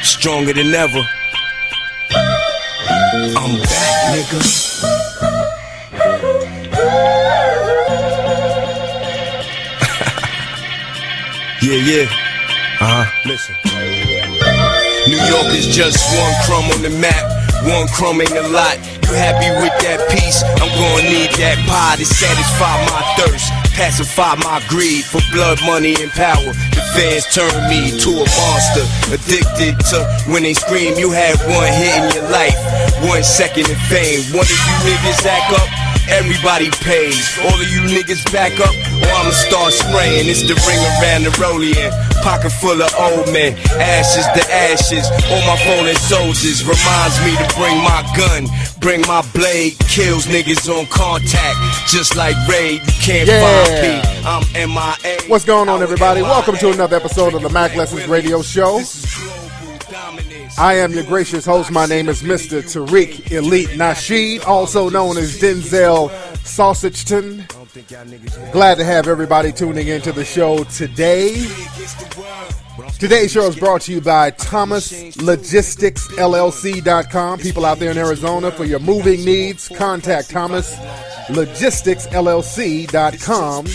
Stronger than ever. I'm back, nigga. Yeah. Listen. New York is just one crumb on the map. One crumb ain't a lot. You happy with that piece? I'm gonna need that pie to satisfy my thirst, pacify my greed for blood, money, and power. The fans turn me to a monster, addicted to when they scream. You had one hit in your life, 1 second of fame. One of you niggas act up, everybody pays. All of you niggas back up, or I'ma start spraying. It's the ring around the rolling, pocket full of old men, ashes to ashes. All my fallen soldiers reminds me to bring my gun, bring my blade. Kills niggas on contact, just like Raid. You can't find me. I'm MIA. What's going on, everybody? Welcome to another episode of the Mack Lessons Radio Show. I am your gracious host. My name is Mr. Tariq Elite Nasheed, also known as Denzel Sausageton. Glad to have everybody tuning into the show today. Today's show is brought to you by ThomasLogisticsLLC.com. People out there in Arizona, for your moving needs, contact ThomasLogisticsLLC.com.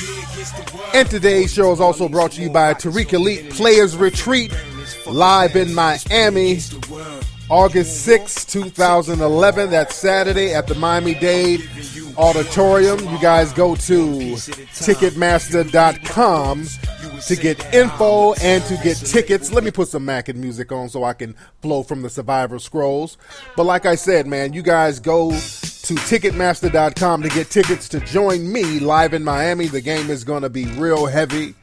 And today's show is also brought to you by Tariq Elite Players Retreat, live in Miami, August 6, 2011. That's Saturday at the Miami-Dade Auditorium. You guys go to Ticketmaster.com to get info and to get tickets. Let me put some Mac and music on so I can flow from the Survivor Scrolls. But like I said, man, you guys go to Ticketmaster.com to get tickets to join me live in Miami. The game is going to be real heavy.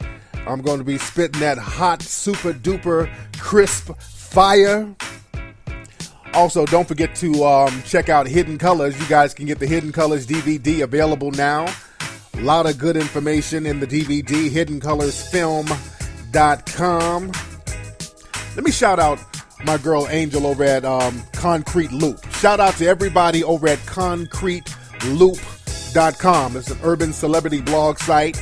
I'm going to be spitting that hot, super duper, crisp fire. Also, don't forget to check out Hidden Colors. You guys can get the Hidden Colors DVD available now. A lot of good information in the DVD, HiddenColorsFilm.com. Let me shout out my girl Angel over at Concrete Loop. Shout out to everybody over at ConcreteLoop.com. It's an urban celebrity blog site.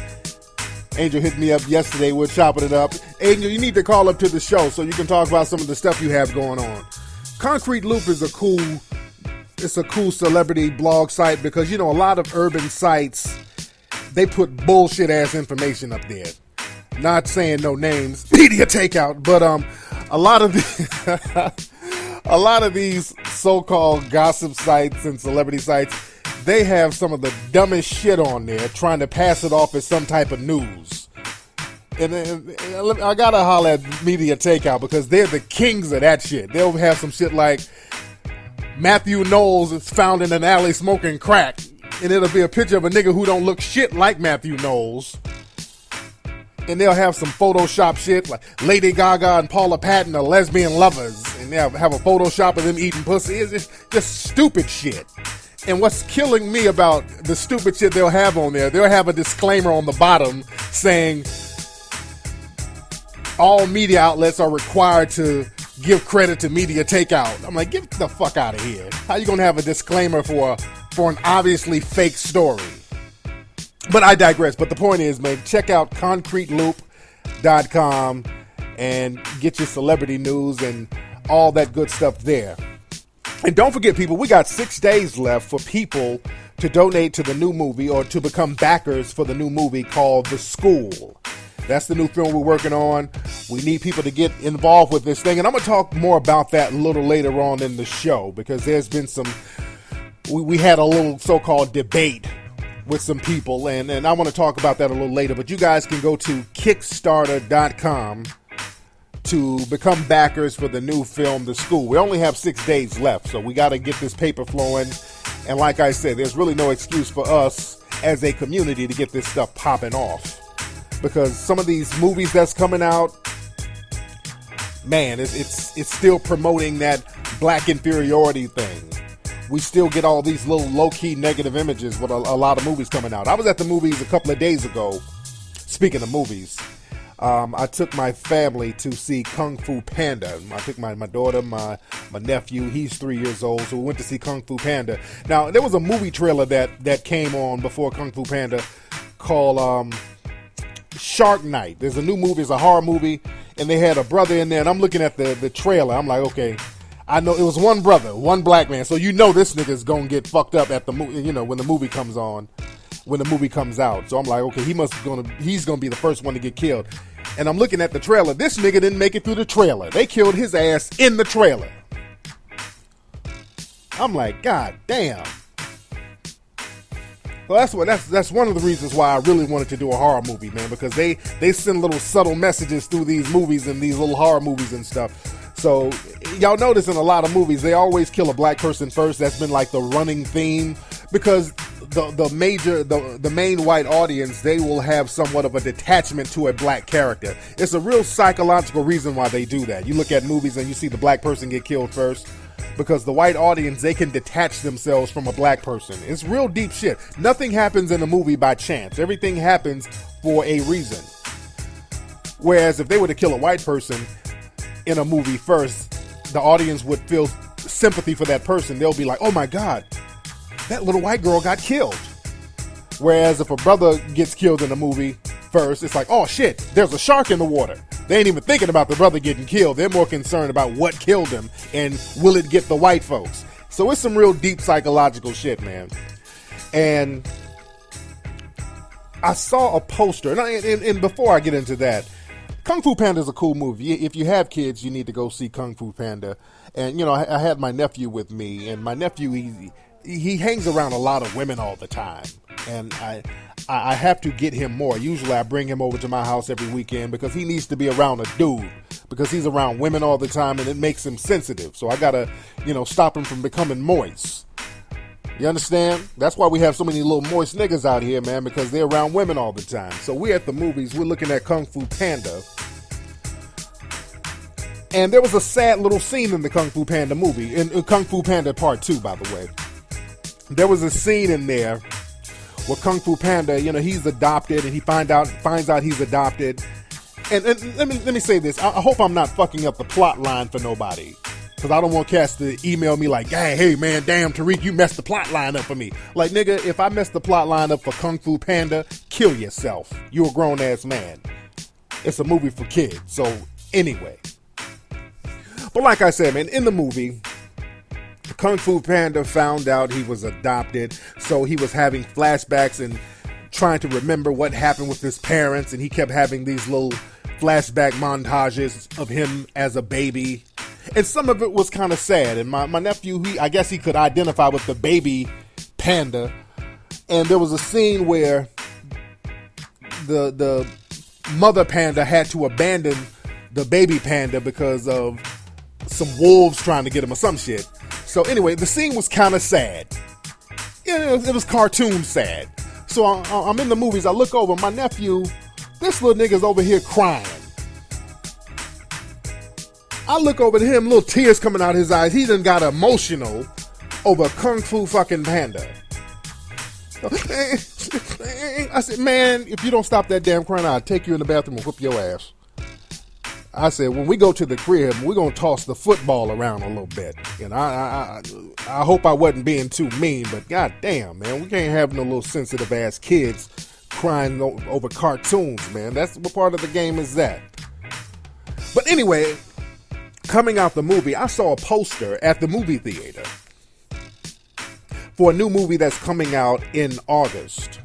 Angel hit me up yesterday. We're chopping it up. Angel, you need to call up to the show so you can talk about some of the stuff you have going on. Concrete Loop is a cool celebrity blog site because, you know, a lot of urban sites, they put bullshit ass information up there. Not saying no names, media takeout, but a lot of these so-called gossip sites and celebrity sites, they have some of the dumbest shit on there trying to pass it off as some type of news. And I gotta holler at media takeout because they're the kings of that shit. They'll have some shit like Matthew Knowles is found in an alley smoking crack, and it'll be a picture of a nigga who don't look shit like Matthew Knowles. And they'll have some Photoshop shit like Lady Gaga and Paula Patton are lesbian lovers, and they'll have a Photoshop of them eating pussy. It's just stupid shit. And what's killing me about the stupid shit they'll have on there, they'll have a disclaimer on the bottom saying all media outlets are required to give credit to media takeout. I'm like, get the fuck out of here. How you gonna have a disclaimer for an obviously fake story? But I digress. But the point is, man, check out ConcreteLoop.com and get your celebrity news and all that good stuff there. And don't forget, people, we got 6 days left for people to donate to the new movie or to become backers for the new movie called The School. That's the new film we're working on. We need people to get involved with this thing. And I'm going to talk more about that a little later on in the show because there's been we had a little so-called debate with some people. And I want to talk about that a little later. But you guys can go to Kickstarter.com to become backers for the new film, The School. We only have 6 days left, so we got to get this paper flowing. And like I said, there's really no excuse for us as a community to get this stuff popping off. Because some of these movies that's coming out, man, it's still promoting that black inferiority thing. We still get all these little low-key negative images with a lot of movies coming out. I was at the movies a couple of days ago. Speaking of movies, I took my family to see Kung Fu Panda. I took my daughter, my nephew, he's 3 years old, so we went to see Kung Fu Panda. Now, there was a movie trailer that came on before Kung Fu Panda called Shark Night. There's a new movie, it's a horror movie. and they had a brother in there, and I'm looking at the trailer. I'm like, okay, I know it was one brother, one black man, so you know this nigga's gonna get fucked up at the movie, you know, when the movie comes on, when the movie comes out. So I'm like, okay, he's gonna be the first one to get killed. And I'm looking at the trailer. This nigga didn't make it through the trailer. They killed his ass in the trailer. I'm like, God damn. Well, that's one of the reasons why I really wanted to do a horror movie, man, because they send little subtle messages through these movies and these little horror movies and stuff. So y'all notice in a lot of movies they always kill a black person first. That's been like the running theme, because the main white audience, they will have somewhat of a detachment to a black character. It's a real psychological reason why they do that. You look at movies and you see the black person get killed first, because the white audience, they can detach themselves from a black person. It's real deep shit. Nothing happens in a movie by chance. Everything happens for a reason. Whereas if they were to kill a white person in a movie first, the audience would feel sympathy for that person. They'll be like, oh my God, that little white girl got killed. Whereas if a brother gets killed in a movie first, it's like, oh shit, there's a shark in the water. They ain't even thinking about the brother getting killed. They're more concerned about what killed him and will it get the white folks. So it's some real deep psychological shit, man. And I saw a poster, and before I get into that, Kung Fu Panda is a cool movie. If you have kids, you need to go see Kung Fu Panda. And, you know, I had my nephew with me, and my nephew, he hangs around a lot of women all the time. And I have to get him more. Usually I bring him over to my house every weekend because he needs to be around a dude, because he's around women all the time and it makes him sensitive. So I gotta, you know, stop him from becoming moist. You understand? That's why we have so many little moist niggas out here, man, because they're around women all the time. So we're at the movies, we're looking at Kung Fu Panda. And there was a sad little scene in the Kung Fu Panda movie, in Kung Fu Panda Part 2, by the way. There was a scene in there where Kung Fu Panda, you know, he's adopted, and he finds out he's adopted. And let me say this. I hope I'm not fucking up the plot line for nobody, because I don't want Cass to email me like, hey man, damn Tariq, you messed the plot line up for me. Like, nigga, if I messed the plot line up for Kung Fu Panda, kill yourself. You a grown ass man. It's a movie for kids. So anyway. But like I said, man, in the movie, Kung Fu Panda found out he was adopted, so he was having flashbacks and trying to remember what happened with his parents, and he kept having these little flashback montages of him as a baby. And some of it was kind of sad, and my nephew, I guess he could identify with the baby panda. And there was a scene where the mother panda had to abandon the baby panda because of some wolves trying to get him or some shit. So anyway, the scene was kind of sad. It was cartoon sad. So I'm in the movies, I look over, my nephew, this little nigga's over here crying. I look over to him, little tears coming out his eyes. He done got emotional over Kung Fu fucking Panda. I said, man, if you don't stop that damn crying, I'll take you in the bathroom and whip your ass. I said, when we go to the crib, we're going to toss the football around a little bit. And I hope I wasn't being too mean, but god damn, man, we can't have no little sensitive ass kids crying over cartoons, man. That's what part of the game is that. But anyway, coming out the movie, I saw a poster at the movie theater for a new movie that's coming out in August.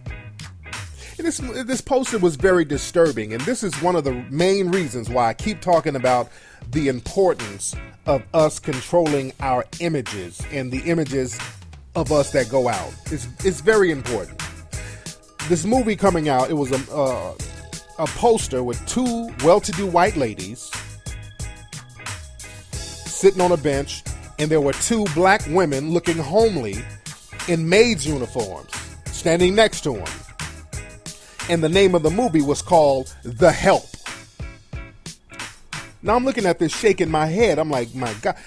And this poster was very disturbing, and this is one of the main reasons why I keep talking about the importance of us controlling our images and the images of us that go out. It's very important. This movie coming out, it was a poster with two well-to-do white ladies sitting on a bench, and there were two black women looking homely in maids' uniforms standing next to them. And the name of the movie was called The Help. Now I'm looking at this, shaking my head. I'm like, my God,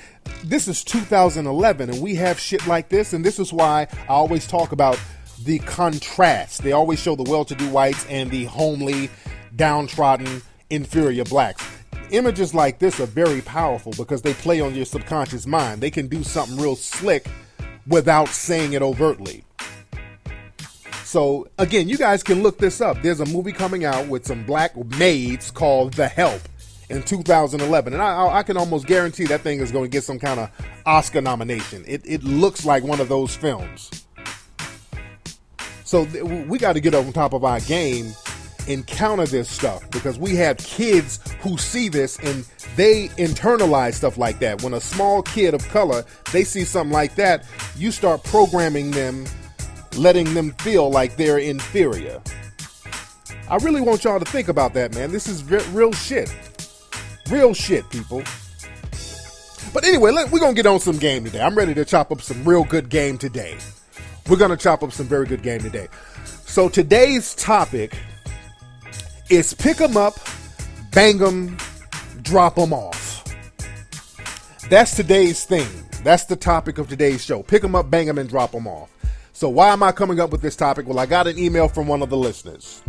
this is 2011 and we have shit like this. And this is why I always talk about the contrast. They always show the well-to-do whites and the homely, downtrodden, inferior blacks. Images like this are very powerful because they play on your subconscious mind. They can do something real slick without saying it overtly. So, again, you guys can look this up. There's a movie coming out with some black maids called The Help. in 2011, and I can almost guarantee that thing is going to get some kind of Oscar nomination. It looks like one of those films. So we got to get on top of our game and counter this stuff, because we have kids who see this and they internalize stuff like that. When a small kid of color, they see something like that, you start programming them, letting them feel like they're inferior. I really want y'all to think about that, man. This is real shit. Real shit, people. But anyway, we're going to get on some game today. I'm ready to chop up some real good game today. We're going to chop up some very good game today. So today's topic is pick 'em up, bang 'em, drop 'em off. That's today's theme. That's the topic of today's show. Pick 'em up, bang 'em, and drop 'em off. So why am I coming up with this topic? Well, I got an email from one of the listeners.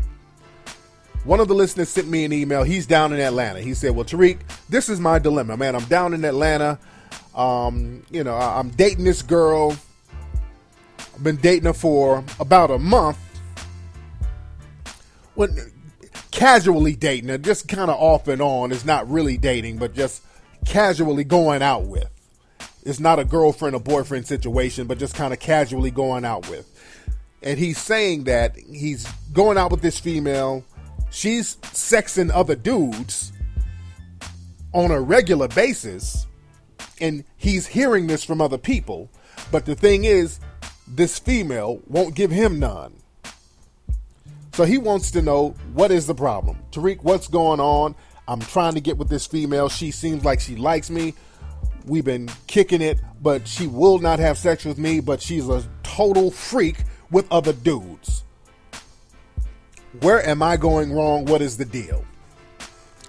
One of the listeners sent me an email. He's down in Atlanta. He said, well, Tariq, this is my dilemma, man. I'm down in Atlanta. I'm dating this girl. I've been dating her for about a month. Casually dating her, just kind of off and on. It's not really dating, but just casually going out with. It's not a girlfriend or boyfriend situation, but just kind of casually going out with. And he's saying that he's going out with this female. She's sexing other dudes on a regular basis, and he's hearing this from other people. But the thing is, this female won't give him none. So he wants to know, what is the problem? Tariq, what's going on? I'm trying to get with this female. She seems like she likes me. We've been kicking it, but she will not have sex with me, but she's a total freak with other dudes. Where am I going wrong? What is the deal?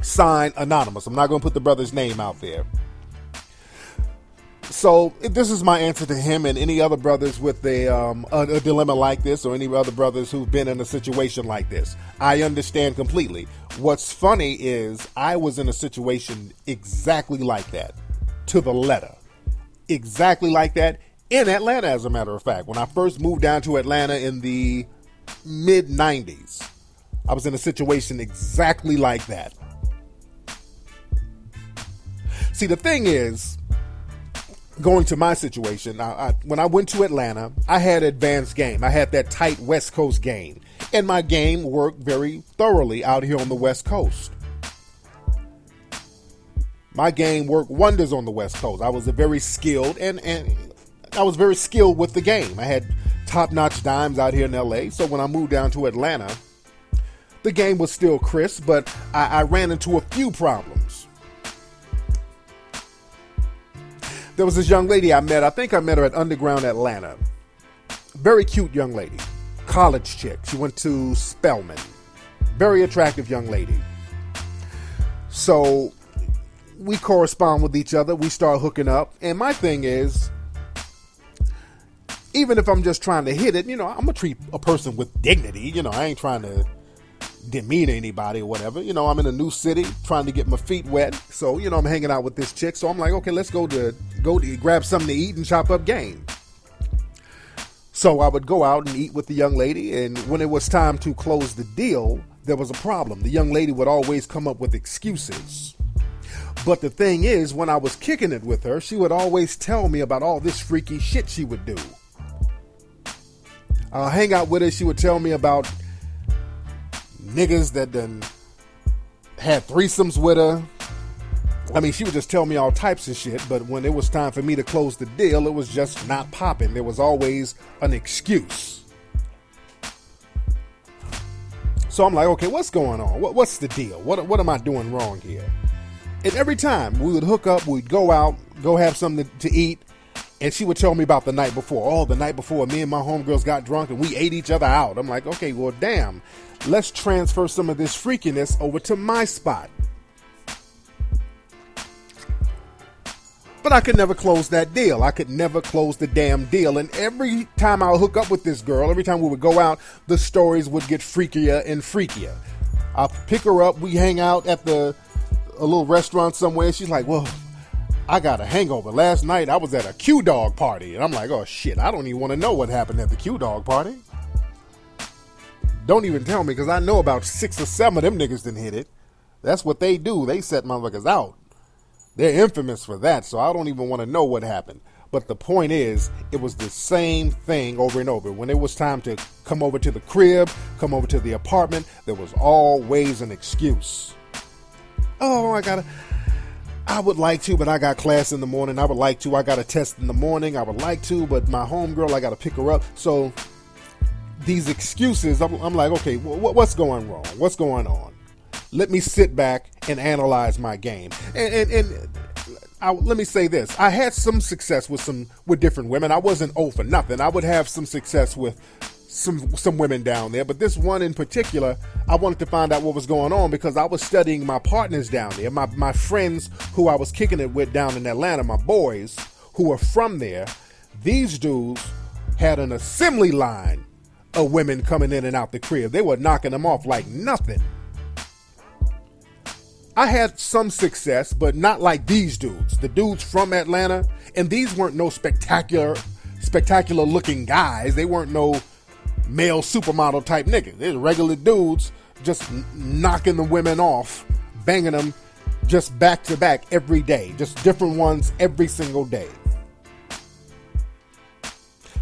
Signed, Anonymous. I'm not going to put the brother's name out there. So this is my answer to him and any other brothers with a dilemma like this, or any other brothers who've been in a situation like this. I understand completely. What's funny is I was in a situation exactly like that, to the letter. Exactly like that in Atlanta, as a matter of fact. When I first moved down to Atlanta in the mid-90s, I was in a situation exactly like that. See, the thing is, going to my situation, when I went to Atlanta, I had advanced game. I had that tight West Coast game. And my game worked very thoroughly out here on the West Coast. My game worked wonders on the West Coast. I was very skilled, and I was very skilled with the game. I had top-notch dimes out here in LA. So when I moved down to Atlanta, the game was still crisp, but I ran into a few problems. There was this young lady I met. I think I met her at Underground Atlanta. Very cute young lady. College chick. She went to Spelman. Very attractive young lady. So we correspond with each other. We start hooking up. And my thing is, even if I'm just trying to hit it, I'm going to treat a person with dignity. I ain't trying to demean anybody or whatever. I'm in a new city trying to get my feet wet. So, I'm hanging out with this chick. So I'm like, okay, let's go to grab something to eat and chop up game. So I would go out and eat with the young lady. And when it was time to close the deal, there was a problem. The young lady would always come up with excuses. But the thing is, when I was kicking it with her, she would always tell me about all this freaky shit she would do. I'll hang out with her. She would tell me about niggas that done had threesomes with her. I mean, she would just tell me all types of shit, but when it was time for me to close the deal, it was just not popping. There was always an excuse. So I'm like, okay, what's going on? What's the deal? What am I doing wrong here? And every time we would hook up, we'd go out, go have something to eat, and she would tell me about the night before. Oh, the night before, me and my homegirls got drunk and we ate each other out. I'm like, okay, well, damn. Let's transfer some of this freakiness over to my spot. But I could never close that deal. I could never close the damn deal. And every time I would hook up with this girl, every time we would go out, the stories would get freakier and freakier. I'll pick her up. We hang out at a little restaurant somewhere. She's like, well, I got a hangover. Last night I was at a Q-Dog party. And I'm like, oh shit, I don't even want to know what happened at the Q-Dog party. Don't even tell me, because I know about 6 or 7 of them niggas done hit it. That's what they do. They set motherfuckers out. They're infamous for that, so I don't even want to know what happened. But the point is, it was the same thing over and over. When it was time to come over to the crib, come over to the apartment, there was always an excuse. Oh, I would like to, but I got class in the morning. I would like to, I got a test in the morning. I would like to, but my homegirl, I got to pick her up. So these excuses, I'm like, okay, what's going wrong? What's going on? Let me sit back and analyze my game. And let me say this. I had some success with different women. I wasn't old for nothing. I would have some success with some women down there, but this one in particular, I wanted to find out what was going on because I was studying my partners down there, my friends who I was kicking it with down in Atlanta, my boys who were from there. These dudes had an assembly line of women coming in and out the crib. They were knocking them off like nothing. I had some success, but not like these dudes, the dudes from Atlanta, and these weren't no spectacular looking guys. They weren't no male supermodel type niggas. They're regular dudes just knocking the women off, banging them just back to back every day, just different ones every single day.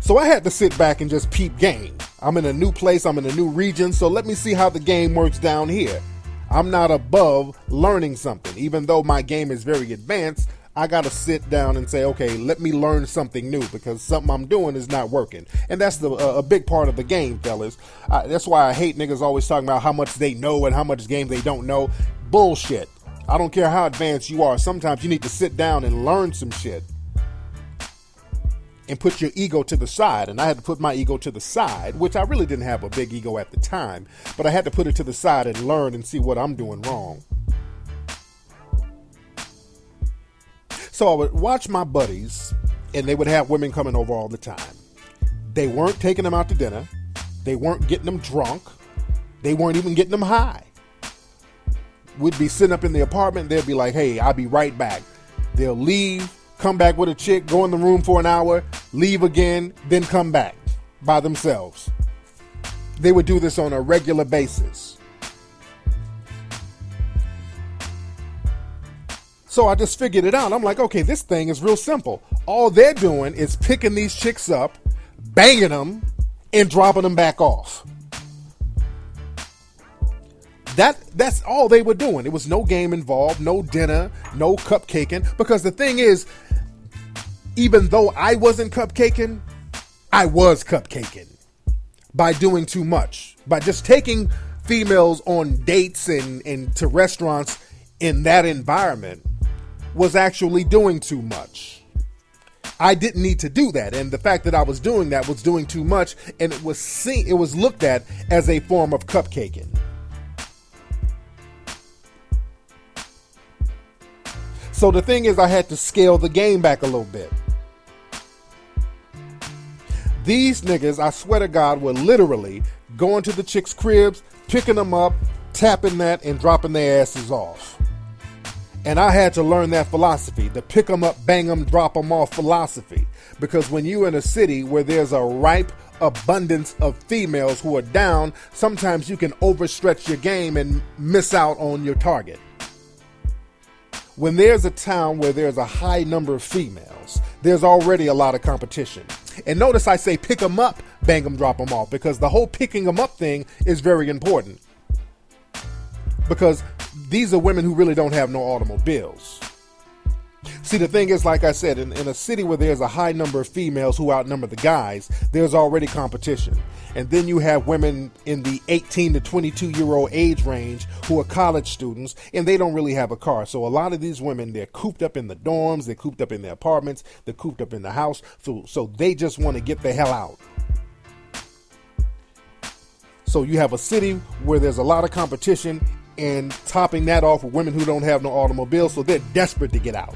So I had to sit back and just peep game. I'm in a new place, I'm in a new region, so let me see how the game works down here. I'm not above learning something. Even though my game is very advanced, I got to sit down and say, okay, let me learn something new because something I'm doing is not working. And that's a big part of the game, fellas. That's why I hate niggas always talking about how much they know and how much game they don't know. Bullshit. I don't care how advanced you are. Sometimes you need to sit down and learn some shit and put your ego to the side. And I had to put my ego to the side, which I really didn't have a big ego at the time, but I had to put it to the side and learn and see what I'm doing wrong. So I would watch my buddies, and they would have women coming over all the time. They weren't taking them out to dinner. They weren't getting them drunk. They weren't even getting them high. We'd be sitting up in the apartment. They'd be like, hey, I'll be right back. They'll leave, come back with a chick, go in the room for an hour, leave again, then come back by themselves. They would do this on a regular basis. So I just figured it out. I'm like, okay, this thing is real simple. All they're doing is picking these chicks up, banging them, and dropping them back off. That's all they were doing. There was no game involved, no dinner, no cupcaking. Because the thing is, even though I wasn't cupcaking, I was cupcaking by doing too much. By just taking females on dates and to restaurants in that environment was actually doing too much. I didn't need to do that, and the fact that I was doing that was doing too much, and it was looked at as a form of cupcaking. So the thing is, I had to scale the game back a little bit. These niggas, I swear to God, were literally going to the chicks' cribs, picking them up, tapping that, and dropping their asses off. And I had to learn that philosophy, the pick them up, bang them, drop them off philosophy. Because when you're in a city where there's a ripe abundance of females who are down, sometimes you can overstretch your game and miss out on your target. When there's a town where there's a high number of females, there's already a lot of competition. And notice I say pick them up, bang them, drop them off, because the whole picking them up thing is very important. Because these are women who really don't have no automobiles. See, the thing is, like I said, in a city where there's a high number of females who outnumber the guys, there's already competition. And then you have women in the 18 to 22-year-old age range who are college students, and they don't really have a car. So a lot of these women, they're cooped up in the dorms, they're cooped up in their apartments, they're cooped up in the house, so they just want to get the hell out. So you have a city where there's a lot of competition, and topping that off with women who don't have no automobile, so they're desperate to get out.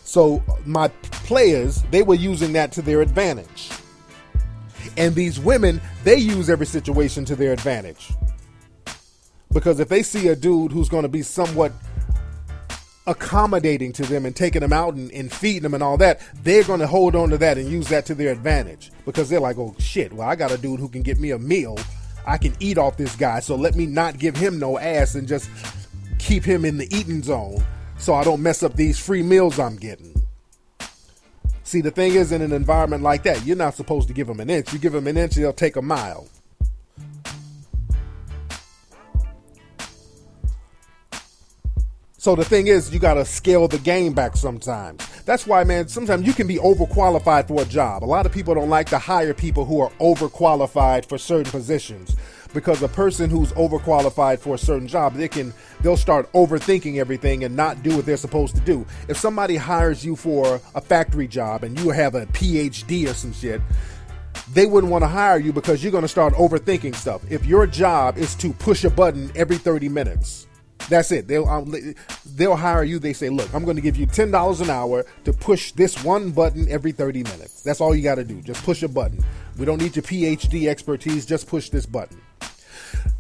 So my players, they were using that to their advantage. And these women, they use every situation to their advantage. Because if they see a dude who's going to be somewhat accommodating to them and taking them out and feeding them and all that, they're going to hold on to that and use that to their advantage. Because they're like, oh shit, well, I got a dude who can get me a meal. I can eat off this guy, so let me not give him no ass and just keep him in the eating zone so I don't mess up these free meals I'm getting. See, the thing is, in an environment like that, you're not supposed to give them an inch. You give them an inch, they'll take a mile. So the thing is, you got to scale the game back sometimes. That's why, man, sometimes you can be overqualified for a job. A lot of people don't like to hire people who are overqualified for certain positions, because a person who's overqualified for a certain job, they'll start overthinking everything and not do what they're supposed to do. If somebody hires you for a factory job and you have a PhD or some shit, they wouldn't want to hire you because you're going to start overthinking stuff. If your job is to push a button every 30 minutes, that's it. They'll hire you. They say, look, I'm going to give you $10 an hour to push this one button every 30 minutes. That's all you got to do. Just push a button. We don't need your PhD expertise. Just push this button.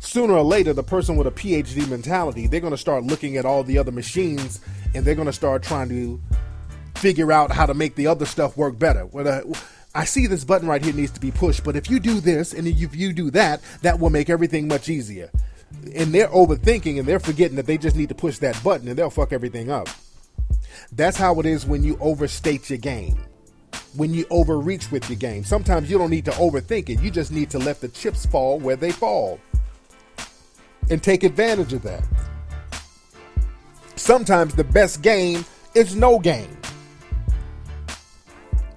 Sooner or later, the person with a PhD mentality, they're going to start looking at all the other machines and they're going to start trying to figure out how to make the other stuff work better. I see this button right here needs to be pushed, but if you do this and if you do that, that will make everything much easier. And they're overthinking and they're forgetting that they just need to push that button and they'll fuck everything up. That's how it is when you overstate your game, when you overreach with your game. Sometimes you don't need to overthink it. You just need to let the chips fall where they fall and take advantage of that. Sometimes the best game is no game,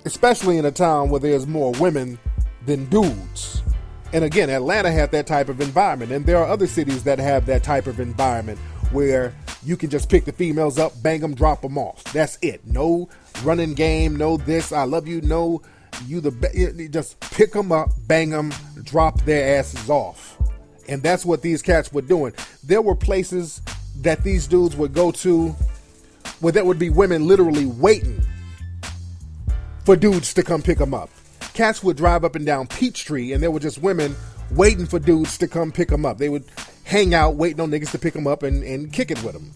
especially in a town where there's more women than dudes. And again, Atlanta had that type of environment, and there are other cities that have that type of environment where you can just pick the females up, bang them, drop them off. That's it. No running game, no this, I love you, no you just pick them up, bang them, drop their asses off. And that's what these cats were doing. There were places that these dudes would go to where there would be women literally waiting for dudes to come pick them up. Cats would drive up and down Peachtree, and there were just women waiting for dudes to come pick them up. They would hang out, waiting on niggas to pick them up and kick it with them.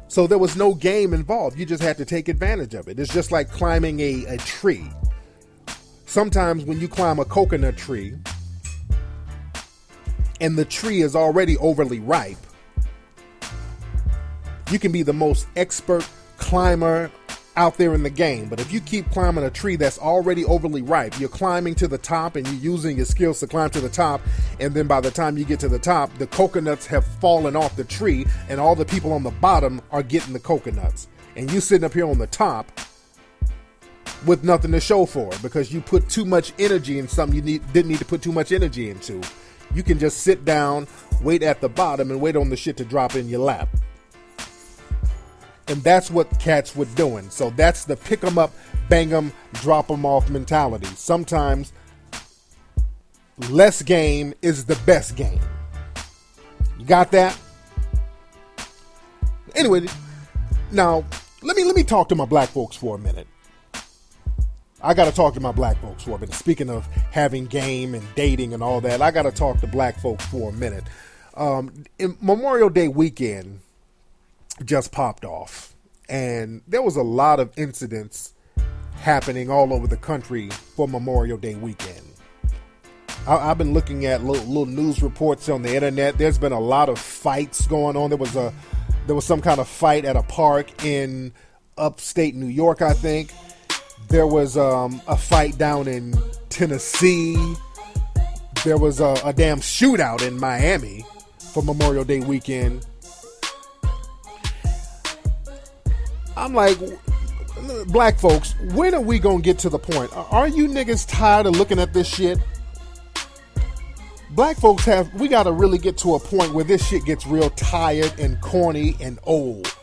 So there was no game involved. You just had to take advantage of it. It's just like climbing a tree. Sometimes when you climb a coconut tree, and the tree is already overly ripe, you can be the most expert climber out there in the game. But if you keep climbing a tree that's already overly ripe, you're climbing to the top and you're using your skills to climb to the top, and then by the time you get to the top, the coconuts have fallen off the tree and all the people on the bottom are getting the coconuts, and you sitting up here on the top with nothing to show for it because you put too much energy in something you didn't need to put too much energy into. You can just sit down, wait at the bottom, and wait on the shit to drop in your lap. And that's what cats were doing. So that's the pick 'em up, bang 'em, drop 'em off mentality. Sometimes less game is the best game. You got that? Anyway, now let me talk to my black folks for a minute. I got to talk to my black folks for a minute. Speaking of having game and dating and all that, I got to talk to black folks for a minute. In Memorial Day weekend just popped off, and there was a lot of incidents happening all over the country for Memorial Day weekend. I've been looking at little news reports on the internet. There's been a lot of fights going on. There was some kind of fight at a park in upstate New York, I think. There was a fight down in Tennessee. There was a damn shootout in Miami for Memorial Day weekend. I'm like, black folks, when are we going to get to the point? Are you niggas tired of looking at this shit? Black folks we got to really get to a point where this shit gets real tired and corny and old.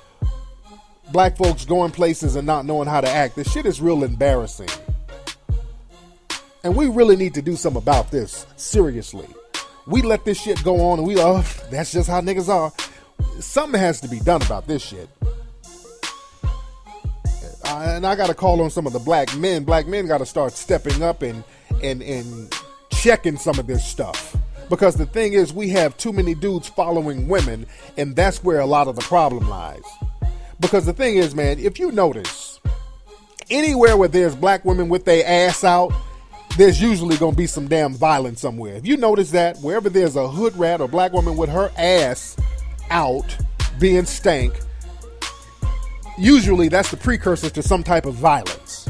Black folks going places and not knowing how to act. This shit is real embarrassing. And we really need to do something about this. Seriously. We let this shit go on and that's just how niggas are. Something has to be done about this shit. And I got to call on some of the black men. Black men got to start stepping up and checking some of this stuff. Because the thing is, we have too many dudes following women, and that's where a lot of the problem lies. Because the thing is, man, if you notice, anywhere where there's black women with their ass out, there's usually going to be some damn violence somewhere. If you notice that, wherever there's a hood rat or black woman with her ass out being stank, usually that's the precursor to some type of violence.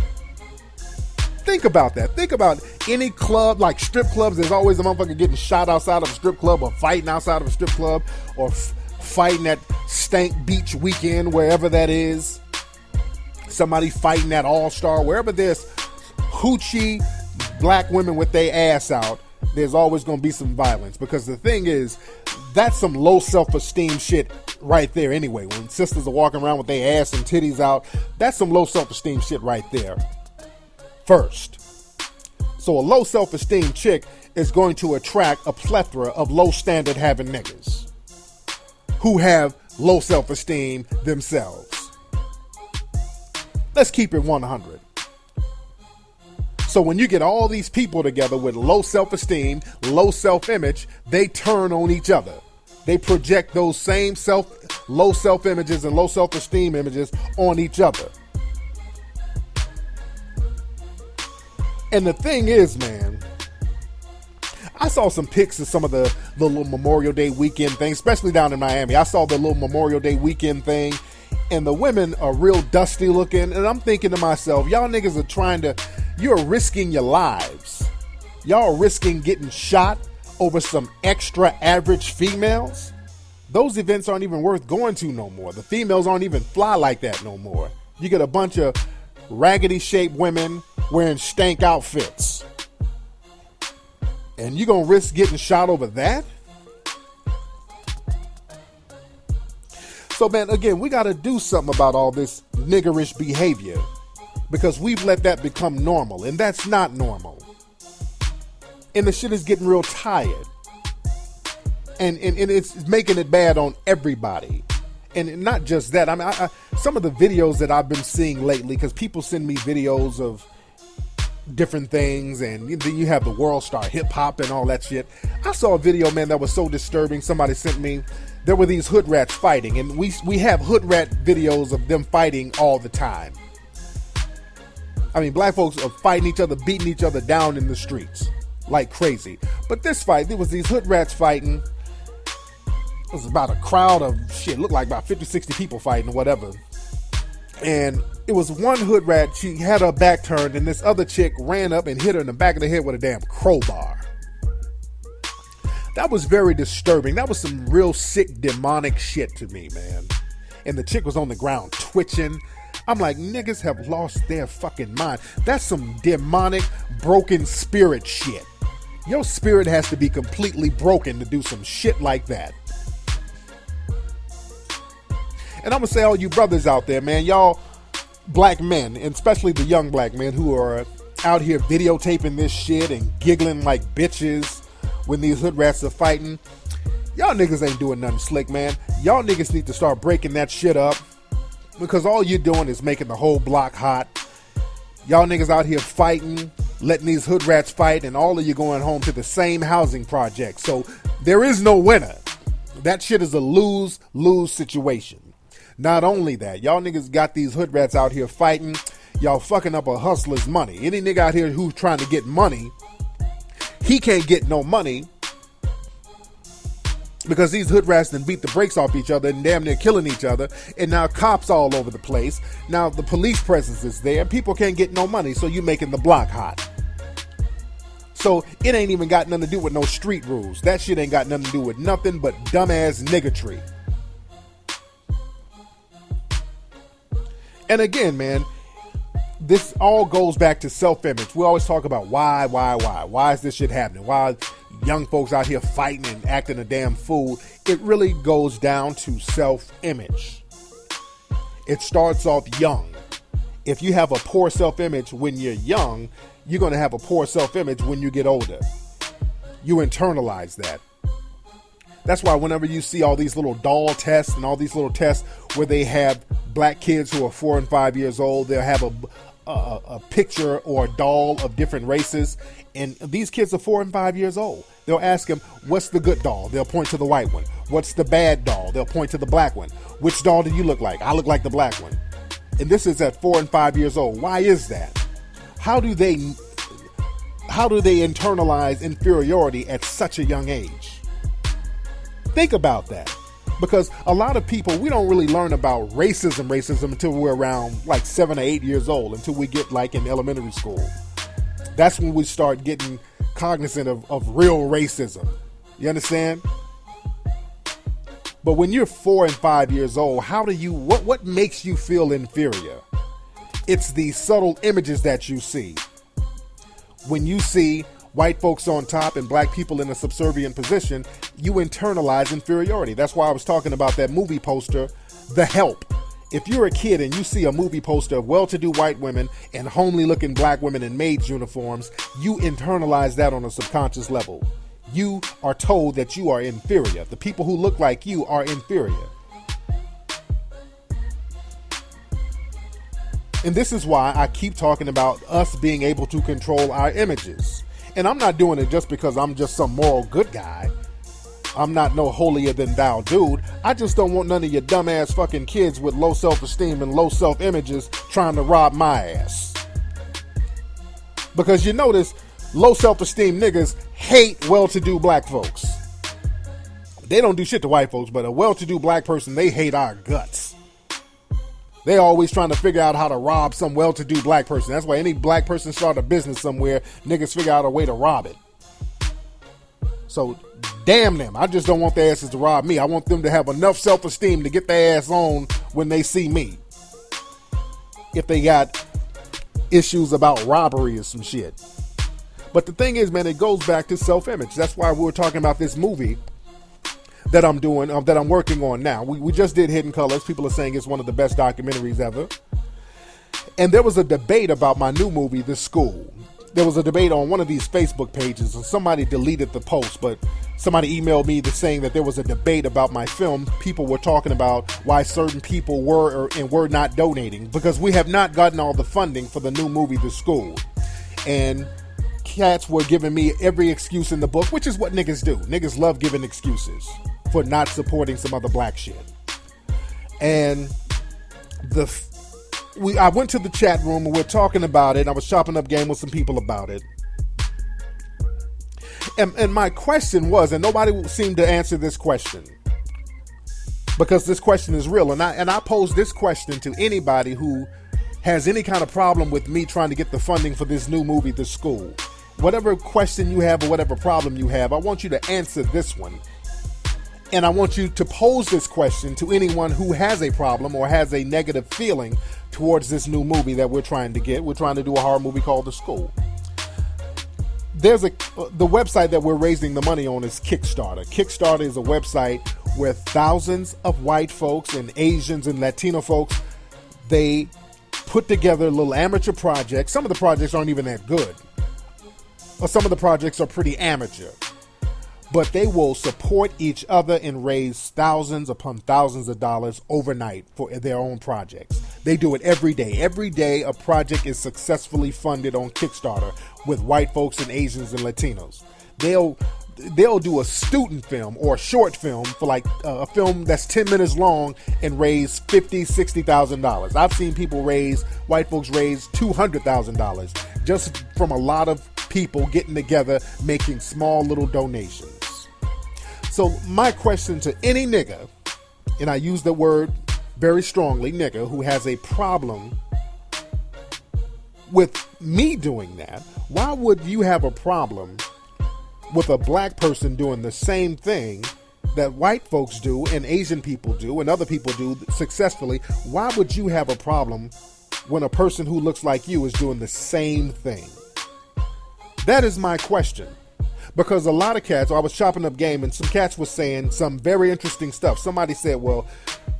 Think about that. Think about any club, like strip clubs. There's always a motherfucker getting shot outside of a strip club, or fighting outside of a strip club, or fighting at Stank Beach Weekend, wherever that is. Somebody fighting at All-Star. Wherever there's hoochie black women with their ass out, there's always going to be some violence. Because the thing is, that's some low self-esteem shit right there anyway. When sisters are walking around with their ass and titties out, that's some low self-esteem shit right there. First. So a low self-esteem chick is going to attract a plethora of low standard having niggas who have low self-esteem themselves. Let's keep it 100. So when you get all these people together with low self-esteem, low self-image, they turn on each other. They project those same low self-images and low self-esteem images on each other. And the thing is, man, I saw some pics of some of the little Memorial Day weekend things, especially down in Miami. I saw the little Memorial Day weekend thing, and the women are real dusty looking. And I'm thinking to myself, y'all niggas are you're risking your lives. Y'all are risking getting shot over some extra average females. Those events aren't even worth going to no more. The females aren't even fly like that no more. You get a bunch of raggedy shaped women wearing stank outfits, and you gonna risk getting shot over that? So man, again, we gotta do something about all this niggerish behavior, because we've let that become normal, and that's not normal. And the shit is getting real tired, and it's making it bad on everybody. And not just that. I mean, some of the videos that I've been seeing lately, because people send me videos of different things, and then you have the World Star Hip Hop and all that shit. I saw a video, man, that was so disturbing. Somebody sent me. There were these hood rats fighting, and we have hood rat videos of them fighting all the time. I mean, black folks are fighting each other, beating each other down in the streets like crazy. But this fight, there was these hood rats fighting. It was about a crowd of shit, looked like about 50, 60 people fighting or whatever. And it was one hood rat, she had her back turned, and this other chick ran up and hit her in the back of the head with a damn crowbar. That was very disturbing. That was some real sick, demonic shit to me, man. And the chick was on the ground twitching. I'm like, niggas have lost their fucking mind. That's some demonic, broken spirit shit. Your spirit has to be completely broken to do some shit like that. And I'm going to say, all you brothers out there, man, y'all black men, and especially the young black men who are out here videotaping this shit and giggling like bitches when these hood rats are fighting, y'all niggas ain't doing nothing slick, man. Y'all niggas need to start breaking that shit up, because all you're doing is making the whole block hot. Y'all niggas out here fighting, letting these hood rats fight, and all of you going home to the same housing project. So there is no winner. That shit is a lose-lose situation. Not only that, y'all niggas got these hood rats out here fighting. Y'all fucking up a hustler's money. Any nigga out here who's trying to get money, he can't get no money because these hood rats done beat the brakes off each other and damn near killing each other. And now cops all over the place. Now the police presence is there. People can't get no money, so you making the block hot. So it ain't even got nothing to do with no street rules. That shit ain't got nothing to do with nothing but dumbass niggatry. And again, man, this all goes back to self-image. We always talk about why? Why is this shit happening? Why young folks out here fighting and acting a damn fool? It really goes down to self-image. It starts off young. If you have a poor self-image when you're young, you're going to have a poor self-image when you get older. You internalize that. That's why whenever you see all these little doll tests and all these little tests where they have black kids who are 4 and 5 years old, they'll have a picture or a doll of different races, and these kids are 4 and 5 years old. They'll ask them, what's the good doll? They'll point to the white one. What's the bad doll? They'll point to the black one. Which doll do you look like? I look like the black one. And this is at 4 and 5 years old. Why is that? How do they how do they internalize inferiority at such a young age? Think about that. Because a lot of people, we don't really learn about racism until we're around like 7 or 8 years old, until we get like in elementary school. That's when we start getting cognizant of real racism. You understand? But when you're 4 and 5 years old, what makes you feel inferior? It's the subtle images that you see. When you see white folks on top and black people in a subservient position, you internalize inferiority. That's why I was talking about that movie poster, The Help. If you're a kid and you see a movie poster of well-to-do white women and homely-looking black women in maids' uniforms, you internalize that on a subconscious level. You are told that you are inferior. The people who look like you are inferior. And this is why I keep talking about us being able to control our images. And I'm not doing it just because I'm just some moral good guy. I'm not no holier than thou dude. I just don't want none of your dumbass fucking kids with low self-esteem and low self-images trying to rob my ass. Because you notice, low self-esteem niggas hate well-to-do black folks. They don't do shit to white folks, but a well-to-do black person, they hate our guts. They always trying to figure out how to rob some well-to-do black person. That's why any black person start a business somewhere, niggas figure out a way to rob it. So, damn them. I just don't want their asses to rob me. I want them to have enough self-esteem to get their ass on when they see me. If they got issues about robbery or some shit. But the thing is, man, it goes back to self-image. That's why we were talking about this movie that I'm doing, that I'm working on now. We just did Hidden Colors. People are saying it's one of the best documentaries ever. And there was a debate about my new movie, The School. There was a debate on one of these Facebook pages, and somebody deleted the post, but somebody emailed me saying that there was a debate about my film. People were talking about why certain people were and were not donating, because we have not gotten all the funding for the new movie, The School. And cats were giving me every excuse in the book, which is what niggas do. Niggas love giving excuses for not supporting some other black shit. And I went to the chat room and we're talking about it. I was chopping up game with some people about it. And my question was, and nobody seemed to answer this question, because this question is real. And I pose this question to anybody who has any kind of problem with me trying to get the funding for this new movie, The School. Whatever question you have or whatever problem you have, I want you to answer this one. And I want you to pose this question to anyone who has a problem or has a negative feeling towards this new movie that we're trying to get. We're trying to do a horror movie called The School. The website that we're raising the money on is Kickstarter. Kickstarter is a website where thousands of white folks and Asians and Latino folks, they put together little amateur projects. Some of the projects aren't even that good. Or some of the projects are pretty amateur. But they will support each other and raise thousands upon thousands of dollars overnight for their own projects. They do it every day. Every day a project is successfully funded on Kickstarter with white folks and Asians and Latinos. They'll do a student film or a short film for like a film that's 10 minutes long and raise $50,000, $60,000. I've seen white folks raise $200,000 just from a lot of people getting together making small little donations. So my question to any nigga, and I use the word very strongly, nigga, who has a problem with me doing that, why would you have a problem with a black person doing the same thing that white folks do and Asian people do and other people do successfully? Why would you have a problem when a person who looks like you is doing the same thing? That is my question. Because a lot of cats, I was chopping up game and some cats were saying some very interesting stuff. Somebody said, well,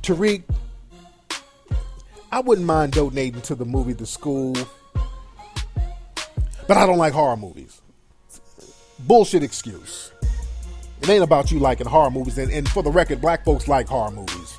Tariq, I wouldn't mind donating to the movie The School, but I don't like horror movies. Bullshit excuse. It ain't about you liking horror movies. And for the record, black folks like horror movies.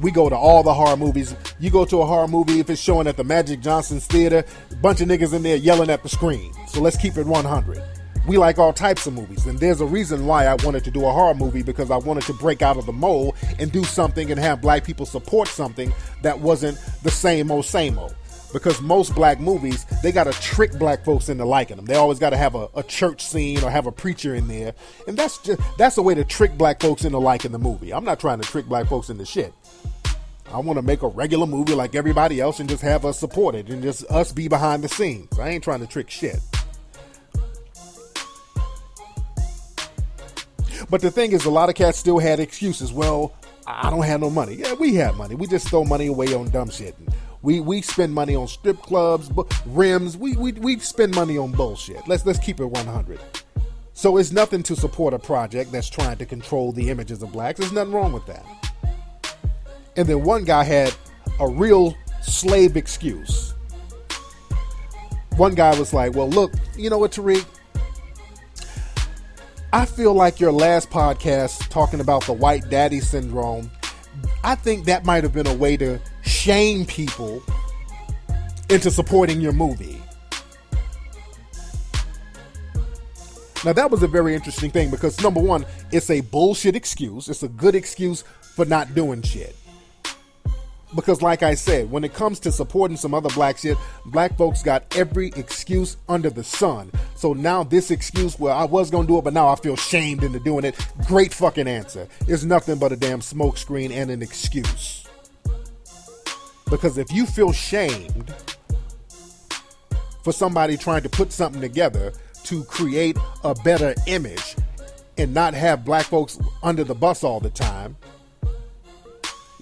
We go to all the horror movies. You go to a horror movie, if it's showing at the Magic Johnson's Theater, a bunch of niggas in there yelling at the screen. So let's keep it 100. We like all types of movies. And there's a reason why I wanted to do a horror movie, because I wanted to break out of the mold and do something and have black people support something that wasn't the same old, same old. Because most black movies, they got to trick black folks into liking them. They always got to have a church scene or have a preacher in there. And that's a way to trick black folks into liking the movie. I'm not trying to trick black folks into shit. I want to make a regular movie like everybody else and just have us support it and just us be behind the scenes. I ain't trying to trick shit. But the thing is, a lot of cats still had excuses. Well, I don't have no money. Yeah, we have money. We just throw money away on dumb shit. We spend money on strip clubs, rims. We spend money on bullshit. Let's keep it 100. So it's nothing to support a project that's trying to control the images of blacks. There's nothing wrong with that. And then one guy had a real slave excuse. One guy was like, well, look, you know what, Tariq? I feel like your last podcast talking about the white daddy syndrome, I think that might have been a way to shame people into supporting your movie. Now, that was a very interesting thing because, number one, it's a bullshit excuse. It's a good excuse for not doing shit. Because like I said, when it comes to supporting some other black shit, black folks got every excuse under the sun. So now this excuse, well, I was going to do it, but now I feel shamed into doing it. Great fucking answer. It's nothing but a damn smokescreen and an excuse. Because if you feel shamed for somebody trying to put something together to create a better image and not have black folks under the bus all the time,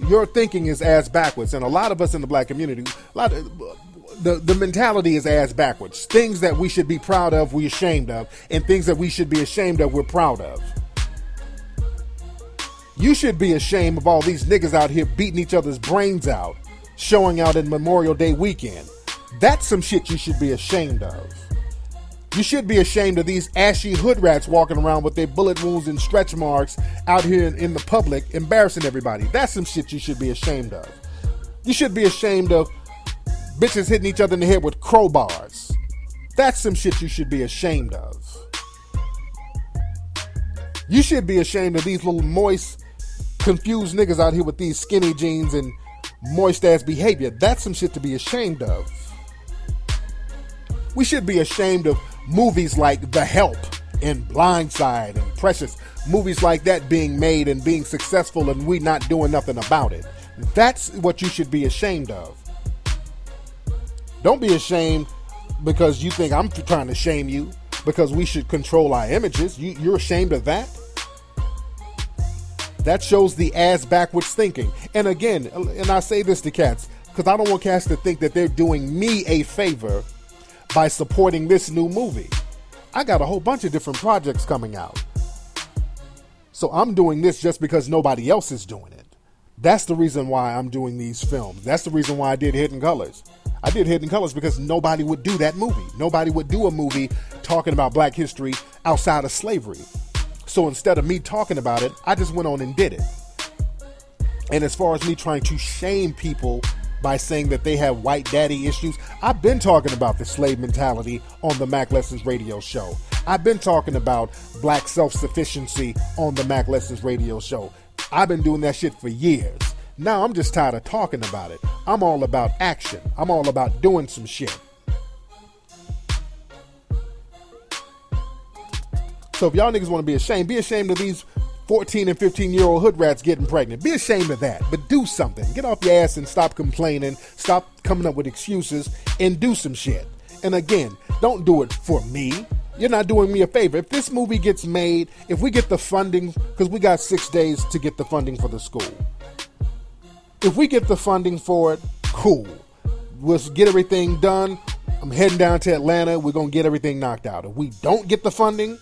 your thinking is ass backwards. And a lot of us in the black community, the mentality is ass backwards. Things that we should be proud of, we're ashamed of. And things that we should be ashamed of, we're proud of. You should be ashamed of all these niggas out here beating each other's brains out, showing out in Memorial Day weekend. That's some shit you should be ashamed of. You should be ashamed of these ashy hood rats walking around with their bullet wounds and stretch marks out here in the public, embarrassing everybody. That's some shit you should be ashamed of. You should be ashamed of bitches hitting each other in the head with crowbars. That's some shit you should be ashamed of. You should be ashamed of these little moist, confused niggas out here with these skinny jeans and moist ass behavior. That's some shit to be ashamed of. We should be ashamed of movies like The Help and Blindside and Precious. Movies like that being made and being successful and we not doing nothing about it. That's what you should be ashamed of. Don't be ashamed because you think I'm trying to shame you because we should control our images. You're ashamed of that? That shows the ass backwards thinking. And again, and I say this to cats because I don't want cats to think that they're doing me a favor by supporting this new movie. I got a whole bunch of different projects coming out. So I'm doing this just because nobody else is doing it. That's the reason why I'm doing these films. That's the reason why I did Hidden Colors. I did Hidden Colors because nobody would do that movie. Nobody would do a movie talking about black history outside of slavery. So instead of me talking about it, I just went on and did it. And as far as me trying to shame people by saying that they have white daddy issues, I've been talking about the slave mentality on the Mack Lessons Radio show. I've been talking about black self-sufficiency on the Mack Lessons Radio show. I've been doing that shit for years. Now I'm just tired of talking about it. I'm all about action. I'm all about doing some shit. So if y'all niggas want to be ashamed of these 14 and 15-year-old hood rats getting pregnant. Be ashamed of that, but do something. Get off your ass and stop complaining. Stop coming up with excuses and do some shit. And again, don't do it for me. You're not doing me a favor. If this movie gets made, if we get the funding, because we got 6 days to get the funding for the school. If we get the funding for it, cool. We'll get everything done. I'm heading down to Atlanta. We're going to get everything knocked out. If we don't get the funding,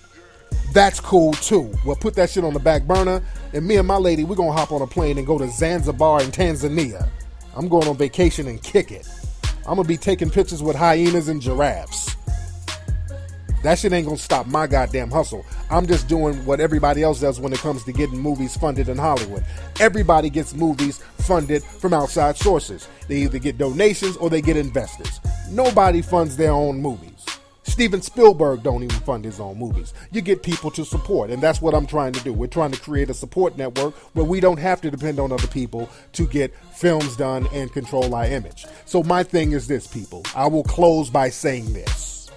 that's cool too. We'll put that shit on the back burner, and me and my lady, we're gonna hop on a plane and go to Zanzibar in Tanzania. I'm going on vacation and kick it. I'm gonna be taking pictures with hyenas and giraffes. That shit ain't gonna stop my goddamn hustle. I'm just doing what everybody else does when it comes to getting movies funded in Hollywood. Everybody gets movies funded from outside sources. They either get donations or they get investors. Nobody funds their own movies. Steven Spielberg don't even fund his own movies. You get people to support, and that's what I'm trying to do. We're trying to create a support network where we don't have to depend on other people to get films done and control our image. So my thing is this, people. I will close by saying this.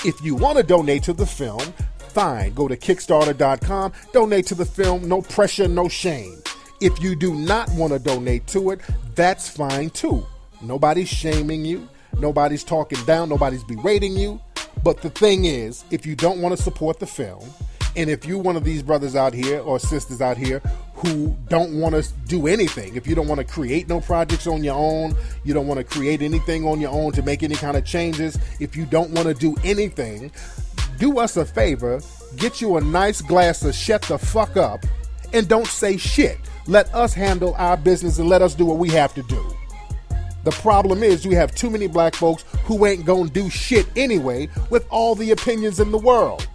If you want to donate to the film, fine. Go to Kickstarter.com, donate to the film, no pressure, no shame. If you do not want to donate to it, that's fine too. Nobody's shaming you. Nobody's talking down. Nobody's berating you. But the thing is, if you don't want to support the film, and if you're one of these brothers out here or sisters out here who don't want to do anything, if you don't want to create no projects on your own, you don't want to create anything on your own to make any kind of changes, if you don't want to do anything, do us a favor, get you a nice glass of shut the fuck up, and don't say shit. Let us handle our business and let us do what we have to do. The problem is you have too many black folks who ain't gonna do shit anyway with all the opinions in the world.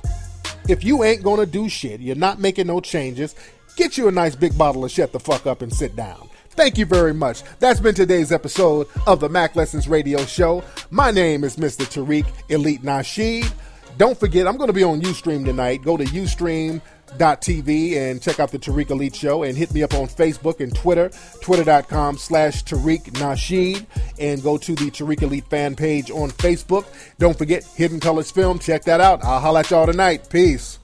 If you ain't gonna do shit, you're not making no changes, get you a nice big bottle of shut the fuck up and sit down. Thank you very much. That's been today's episode of the Mack Lessons Radio Show. My name is Mr. Tariq Elite Nasheed. Don't forget, I'm going to be on Ustream tonight. Go to ustream.tv and check out the Tariq Elite Show, and hit me up on Facebook and Twitter, twitter.com/Tariq Nasheed, and go to the Tariq Elite fan page on Facebook. Don't forget Hidden Colors Film. Check that out. I'll holler at y'all tonight. Peace.